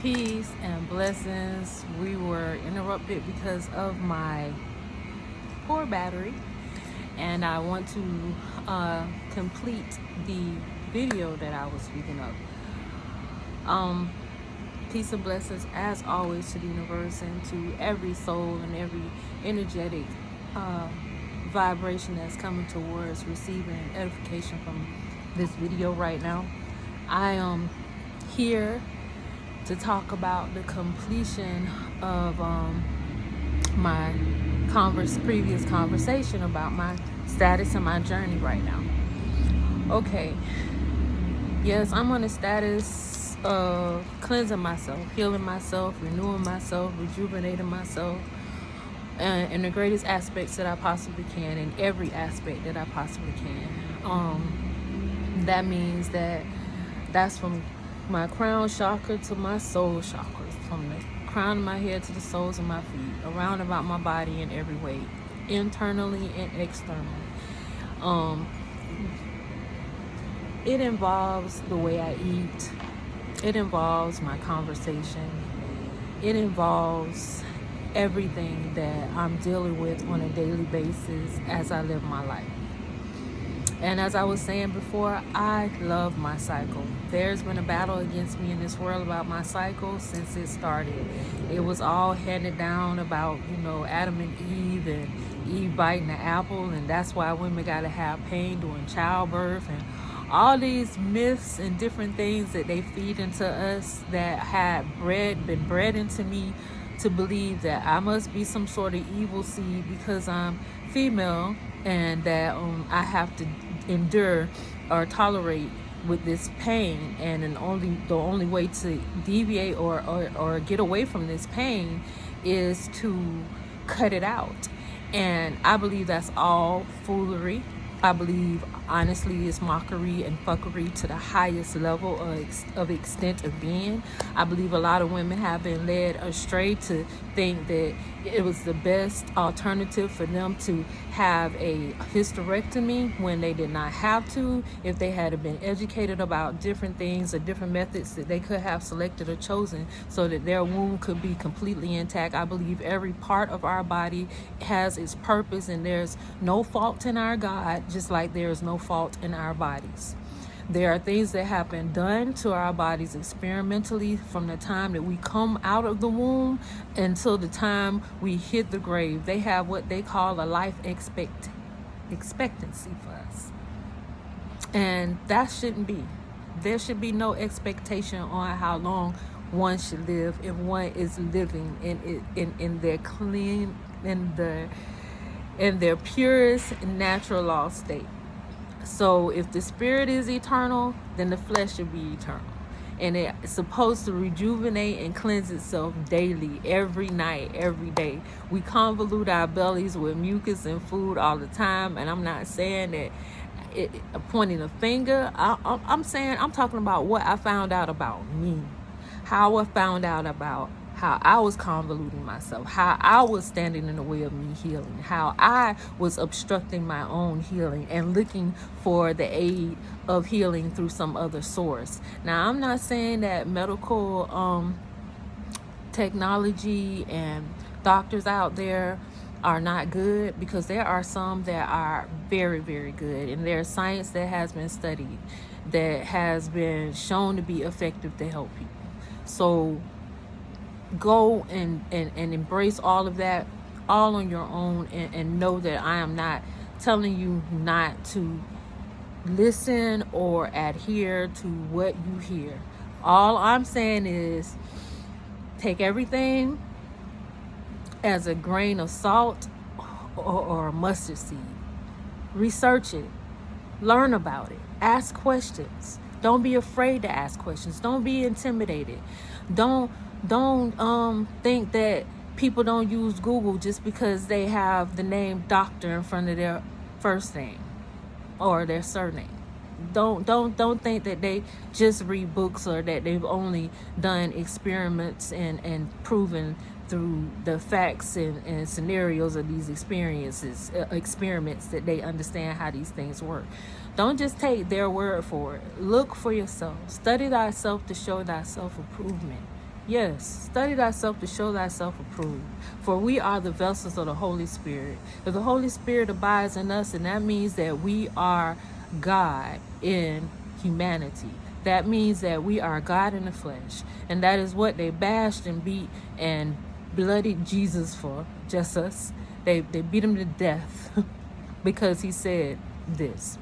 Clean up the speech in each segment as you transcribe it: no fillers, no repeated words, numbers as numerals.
Peace and blessings. We were interrupted because of my poor battery, and I want to complete the video that I was speaking of. Peace and blessings, as always, to the universe and to every soul and every energetic vibration that's coming towards receiving edification from this video right now. I am here to talk about the completion of my previous conversation about my status and my journey right now. Okay, yes, I'm on a status of cleansing myself, healing myself, renewing myself, rejuvenating myself, in the greatest aspects that I possibly can, in every aspect that I possibly can. That means that's from my crown chakra to my soul chakras, from the crown of my head to the soles of my feet, around about my body in every way, internally and externally. It involves the way I eat. It involves my conversation. It involves everything that I'm dealing with on a daily basis as I live my life. And as I was saying before, I love my cycle. There's been a battle against me in this world about my cycle since it started. It was all handed down about, Adam and Eve biting the apple, and that's why women got to have pain during childbirth, and all these myths and different things that they feed into us that had been bred into me to believe that I must be some sort of evil seed because I'm female, and that I have to endure or tolerate with this pain, and the only way to deviate or get away from this pain is to cut it out. And I believe that's all foolery. I believe, honestly, it's mockery and fuckery to the highest level of extent of being. I believe a lot of women have been led astray to think that it was the best alternative for them to have a hysterectomy when they did not have to. If they had been educated about different things or different methods that they could have selected or chosen so that their womb could be completely intact. I believe every part of our body has its purpose, and there's no fault in our God, just like there is no fault in our bodies. There are things that have been done to our bodies experimentally from the time that we come out of the womb until the time we hit the grave. They have what they call a life expectancy for us. And that shouldn't be. There should be no expectation on how long one should live if one is living in their clean, in their purest natural law state. So if the spirit is eternal, then the flesh should be eternal. And it's supposed to rejuvenate and cleanse itself daily, every night, every day. We convolute our bellies with mucus and food all the time. And I'm not saying that pointing a finger. I'm talking about what I found out about me. How I found out about how I was convoluting myself, how I was standing in the way of me healing, how I was obstructing my own healing and looking for the aid of healing through some other source. Now, I'm not saying that medical technology and doctors out there are not good, because there are some that are very, very good, and there's science that has been studied that has been shown to be effective to help people. So go and embrace all of that all on your own, and know that I am not telling you not to listen or adhere to what you hear. All I'm saying is take everything as a grain of salt or a mustard seed. Research it, learn about it, ask questions. Don't be afraid to ask questions. Don't be intimidated. Don't think that people don't use Google just because they have the name doctor in front of their first name or their surname. Don't think that they just read books, or that they've only done experiments and proven through the facts and scenarios of these experiments that they understand how these things work. Don't just take their word for it. Look for yourself. Study thyself to show thyself improvement. Yes, study thyself to show thyself approved. For we are the vessels of the Holy Spirit. If the Holy Spirit abides in us, and that means that we are God in humanity. That means that we are God in the flesh. And that is what they bashed and beat and bloodied Jesus for, just us. They beat him to death because he said this.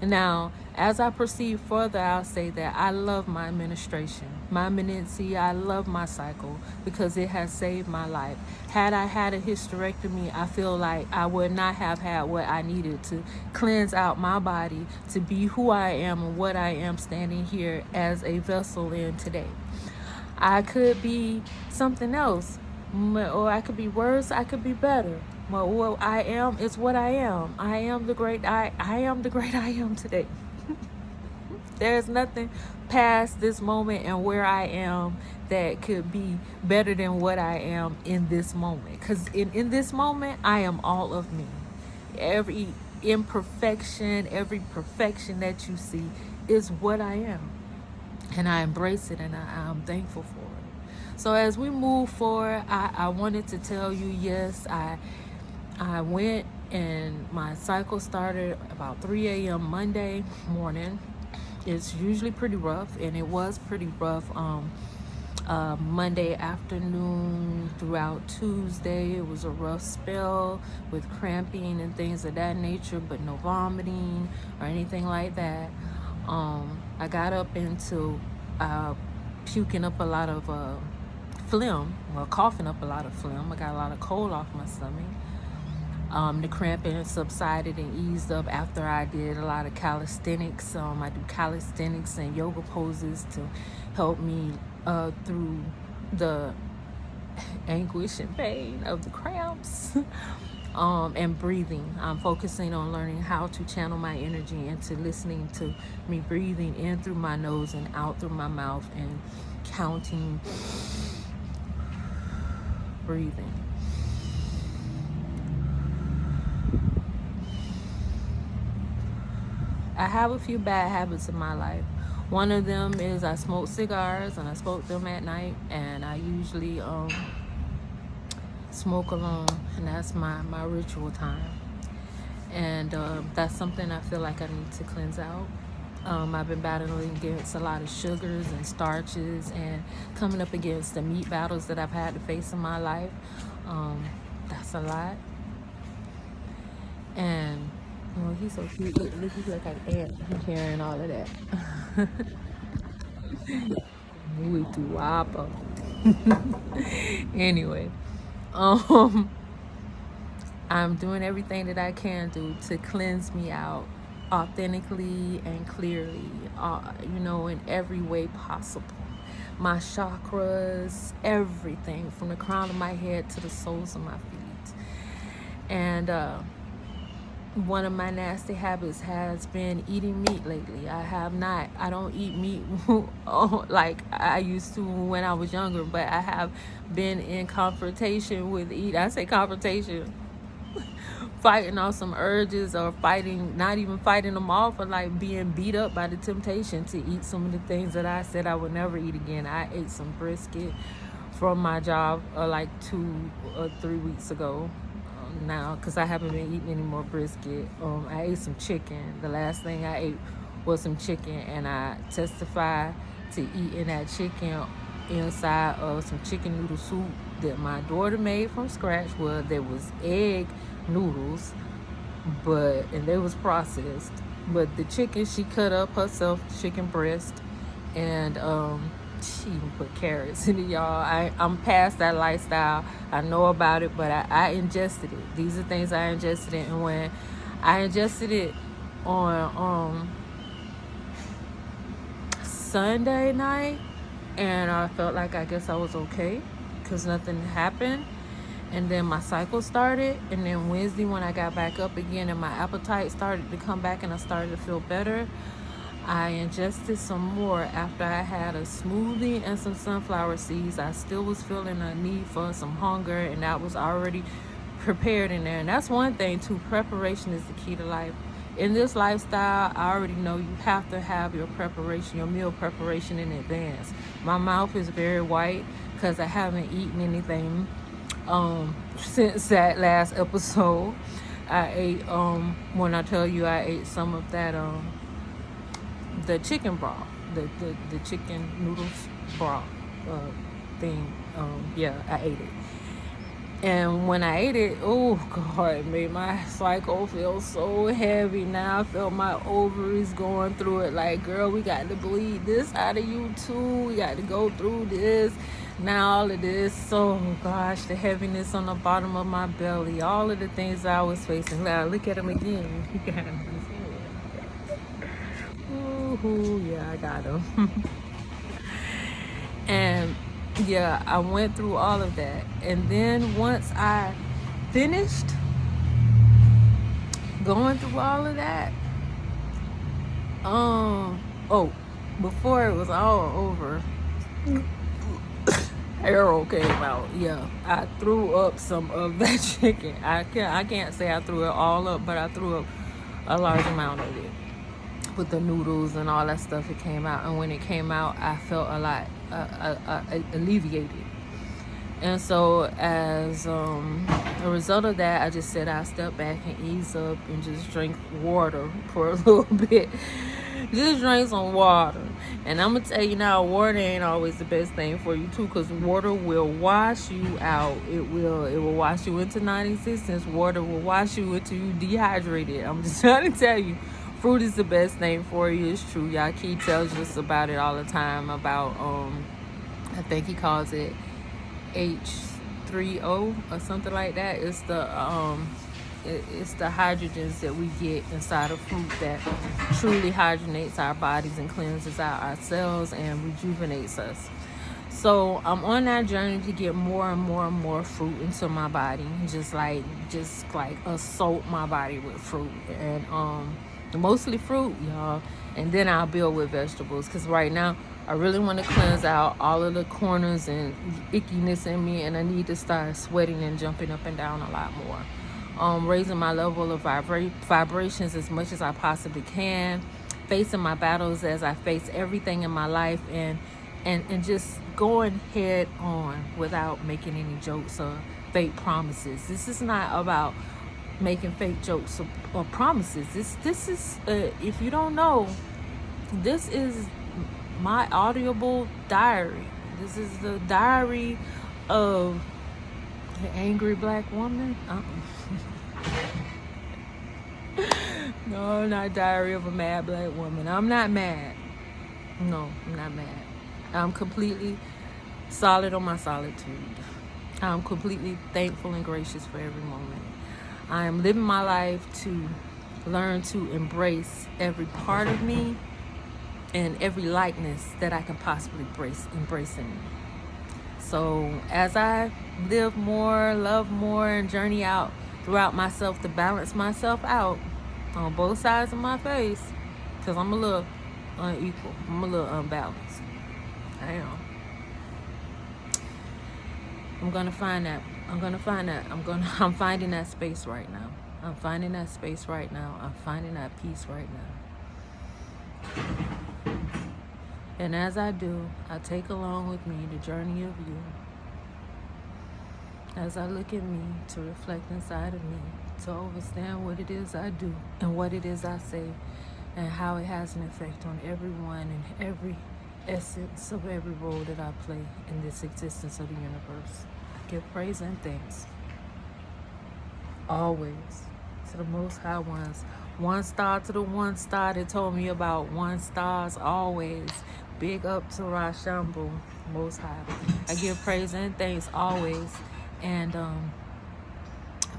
Now, as I proceed further, I'll say that I love my administration, my eminency. I love my cycle because it has saved my life. Had I had a hysterectomy, I feel like I would not have had what I needed to cleanse out my body to be who I am and what I am standing here as a vessel in today. I could be something else, or I could be worse, I could be better. Well, what I am is what I am. I am the great I am the great I am today. There's nothing past this moment and where I am that could be better than what I am in this moment. Because in this moment, I am all of me. Every imperfection, every perfection that you see is what I am. And I embrace it, and I'm thankful for it. So as we move forward, I wanted to tell you, yes, I went and my cycle started about 3 a.m. Monday morning. It's usually pretty rough, and it was pretty rough Monday afternoon throughout Tuesday. It was a rough spell with cramping and things of that nature, but no vomiting or anything like that. I got up into puking up a lot of phlegm, well, coughing up a lot of phlegm. I got a lot of cold off my stomach. The cramping subsided and eased up after I did a lot of calisthenics. I do calisthenics and yoga poses to help me through the anguish and pain of the cramps. And breathing. I'm focusing on learning how to channel my energy into listening to me breathing in through my nose and out through my mouth and counting, breathing. I have a few bad habits in my life. One of them is I smoke cigars, and I smoke them at night, and I usually smoke alone, and that's my ritual time. And that's something I feel like I need to cleanse out. I've been battling against a lot of sugars and starches and coming up against the meat battles that I've had to face in my life. That's a lot. And well, he's so cute. Look, he's like an ant carrying all of that. Muito guapo. Anyway, I'm doing everything that I can do to cleanse me out authentically and clearly, in every way possible. My chakras, everything from the crown of my head to the soles of my feet. And one of my nasty habits has been eating meat lately. I don't eat meat like I used to when I was younger, but I have been in confrontation with I say confrontation, fighting off some urges, or not even fighting them off, but like being beat up by the temptation to eat some of the things that I said I would never eat again. I ate some brisket from my job like 2 or 3 weeks ago now, because I haven't been eating any more brisket. I ate some chicken. The last thing I ate was some chicken, and I testify to eating that chicken inside of some chicken noodle soup that my daughter made from scratch. Well, there was egg noodles, and they was processed, but the chicken she cut up herself, chicken breast, and she even put carrots in it, y'all. I'm past that lifestyle. I know about it, but I ingested it. These are things I ingested it, and when I ingested it on Sunday night, and I felt like I guess I was okay because nothing happened. And then my cycle started, and then Wednesday when I got back up again and my appetite started to come back and I started to feel better, I ingested some more after I had a smoothie and some sunflower seeds. I still was feeling a need for some hunger, and that was already prepared in there. And that's one thing too, preparation is the key to life. in this lifestyle, I already know you have to have your preparation, your meal preparation in advance. My mouth is very white because I haven't eaten anything since that last episode. I ate when I tell you I ate some of that the chicken broth, the chicken noodles broth thing. Yeah, I ate it. And when I ate it, oh God, it made my cycle feel so heavy. Now I feel my ovaries going through it. Like, girl, we got to bleed this out of you too. We got to go through this. Now all of this. So gosh, the heaviness on the bottom of my belly. All of the things I was facing. Now look at him again. Ooh, yeah, I got him. And yeah, I went through all of that. And then once I finished going through all of that, before it was all over, arrow came out. Yeah, I threw up some of that chicken. I can't say I threw it all up, but I threw up a large amount of it. With the noodles and all that stuff, it came out. And when it came out, I felt a lot alleviated. And so as a result of that, I just said I'll step back and ease up and just drink water for a little bit. Just drink some water. And I'm going to tell you now, water ain't always the best thing for you too, because water will wash you out. It will wash you into non-existence. Water will wash you into you dehydrated. I'm just trying to tell you. Fruit is the best thing for you. It's true. Yaki tells us about it all the time. About I think he calls it H3O or something like that. It's the hydrogens that we get inside of fruit that truly hydrogenates our bodies and cleanses out our cells and rejuvenates us. So I'm on that journey to get more and more and more fruit into my body, just like assault my body with fruit, and mostly fruit, y'all. And then I'll build with vegetables, because right now I really want to cleanse out all of the corners and ickiness in me, and I need to start sweating and jumping up and down a lot more. Raising my level of vibrations as much as I possibly can, facing my battles as I face everything in my life, and just going head on without making any jokes or fake promises. This is not about making fake jokes or promises. This is if you don't know, this is my audible diary. This is the diary of an angry black woman. No, not diary of a mad black woman. I'm not mad. No, I'm not mad. I'm completely solid on my solitude. I'm completely thankful and gracious for every moment. I am living my life to learn to embrace every part of me and every likeness that I can possibly embrace in me. So as I live more, love more, and journey out throughout myself to balance myself out on both sides of my face, because I'm a little unequal. I'm a little unbalanced. I am. I'm gonna find that. I'm finding that space right now. I'm finding that space right now. I'm finding that peace right now. And as I do, I take along with me the journey of you. As I look at me, to reflect inside of me, to understand what it is I do and what it is I say, and how it has an effect on everyone and every essence of every role that I play in this existence of the universe. Give praise and thanks always to the Most High Ones. 1 star to the 1 star that told me about 1 stars always. Big up to Rashambu, Most High. I give praise and thanks always, and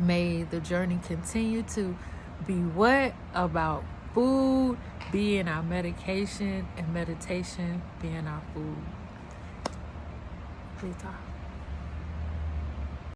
may the journey continue to be what about food being our medication and meditation being our food. Please talk.